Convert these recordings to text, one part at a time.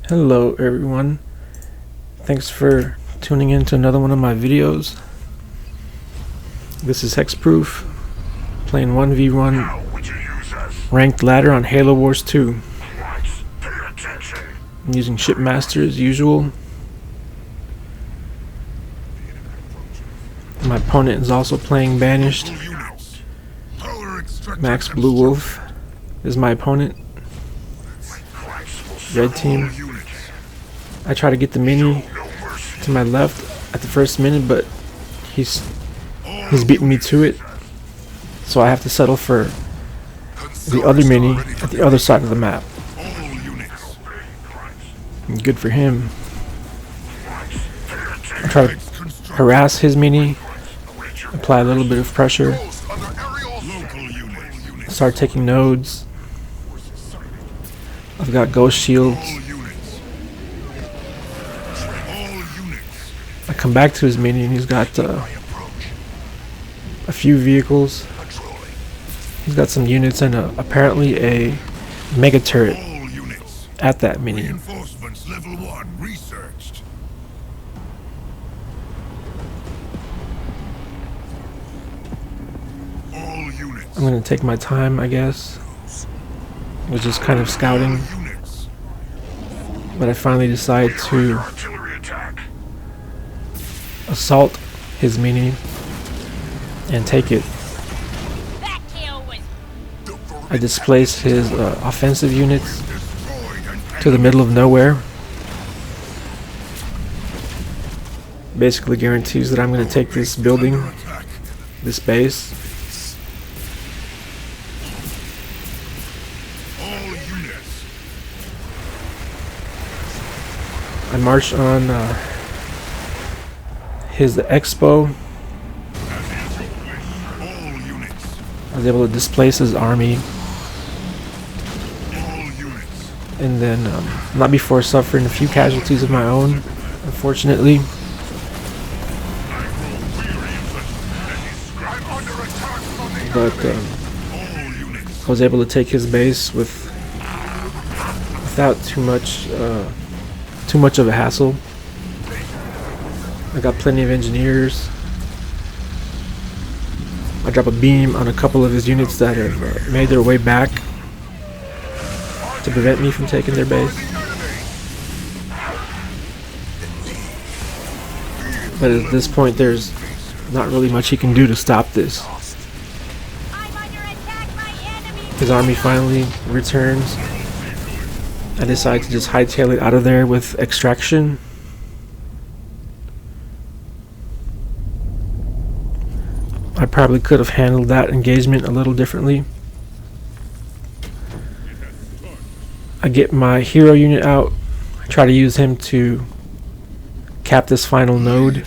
Hello everyone, thanks for tuning in to another one of my videos. This is Hexproof, playing 1v1 ranked ladder on Halo Wars 2. I'm using Shipmaster as usual. My opponent is also playing Banished. Max Blue Wolf is my opponent. Red team. I try to get the mini to my left at the first minute, but he's beating me to it, so I have to settle for the other mini at the other side of the map. Good for him. I try to harass his mini, apply a little bit of pressure, start taking nodes. I've got ghost shields. I come back to his mini and he's got a few vehicles. He's got some units and apparently a mega turret at that mini. I'm gonna take my time, I guess. I was just kind of scouting, but I finally decide to assault his mini and take it. I displace his offensive units to the middle of nowhere. Basically guarantees that I'm going to take this building, this base. I marched on his expo. I was able to displace his army, and then not before suffering a few casualties of my own, unfortunately. But I was able to take his base without too much of a hassle. I got plenty of engineers. I drop a beam on a couple of his units that have made their way back to prevent me from taking their base. But at this point there's not really much he can do to stop this. His army finally returns. I decide to just hightail it out of there with extraction. I probably could have handled that engagement a little differently. I get my hero unit out. I try to use him to cap this final node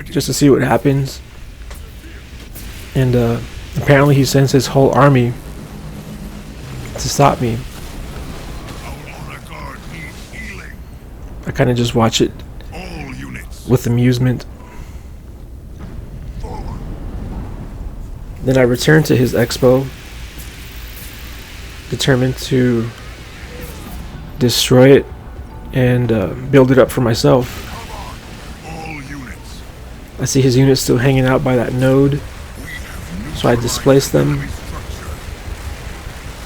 just to see what happens. And apparently he sends his whole army to stop me. I kind of just watch it with amusement. Then I return to his expo, determined to destroy it and build it up for myself. I see his units still hanging out by that node, so I displace them.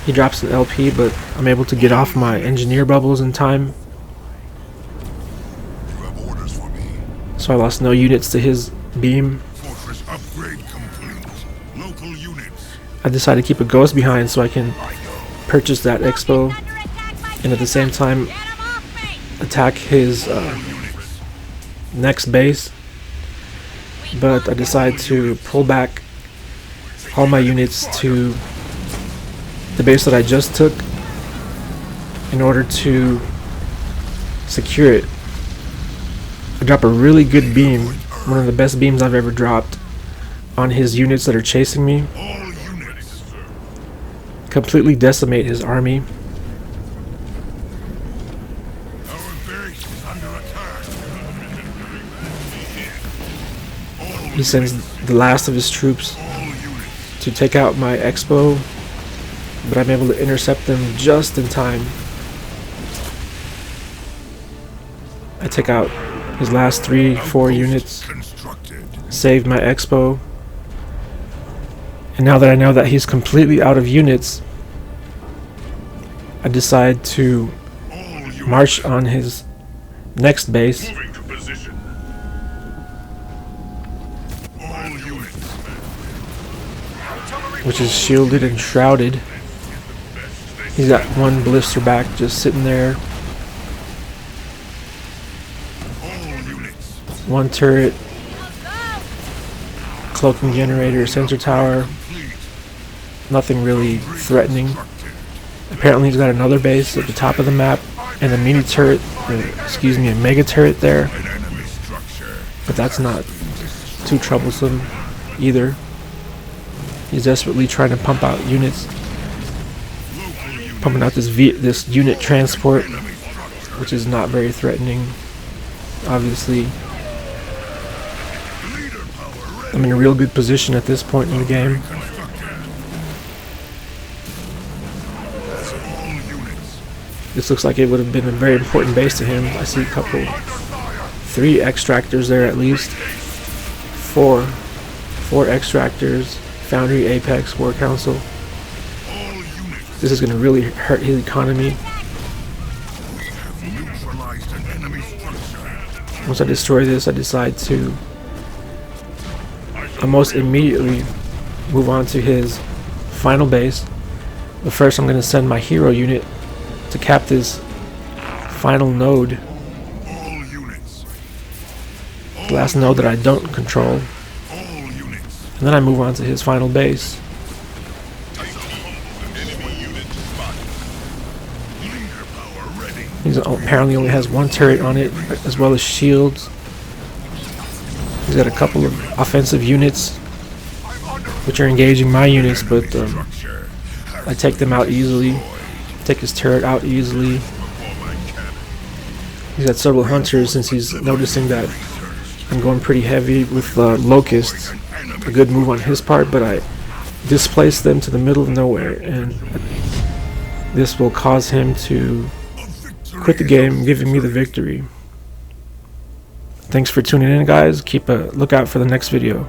He drops an LP, but I'm able to get off my engineer bubbles in time. So I lost no units to his beam. I decided to keep a ghost behind so I can purchase that expo and at the same time attack his next base. But I decided to pull back all my units to the base that I just took in order to secure it. I drop a really good beam, one of the best beams I've ever dropped, on his units that are chasing me. Completely decimate his army. He sends the last of his troops to take out my expo, but I'm able to intercept them just in time. I took out his last 3-4 units, saved my expo, and now that I know that he's completely out of units, I decide to march on his next base, which is shielded and shrouded. He's got one blister back just sitting there. One turret, cloaking generator, sensor tower. Nothing really threatening. Apparently he's got another base at the top of the map and a mini turret, excuse me, a mega turret there. But that's not too troublesome either. He's desperately trying to pump out units, pumping out this unit transport, which is not very threatening. Obviously, I'm in a real good position at this point in the game. This looks like it would have been a very important base to him. I see a couple, 3 extractors there at least. 4 extractors, Foundry, Apex, War Council. This is going to really hurt his economy. Once I destroy this, I decide to almost immediately move on to his final base. But first I'm going to send my hero unit to cap this final node. The last node that I don't control. And then I move on to his final base. He apparently only has 1 turret on it, as well as shields. He's got a couple of offensive units, which are engaging my units, but I take them out easily. Take his turret out easily. He's got several hunters since he's noticing that I'm going pretty heavy with locusts. A good move on his part, but I displace them to the middle of nowhere, and this will cause him to quit the game, giving me the victory. Thanks for tuning in, guys. Keep a lookout for the next video.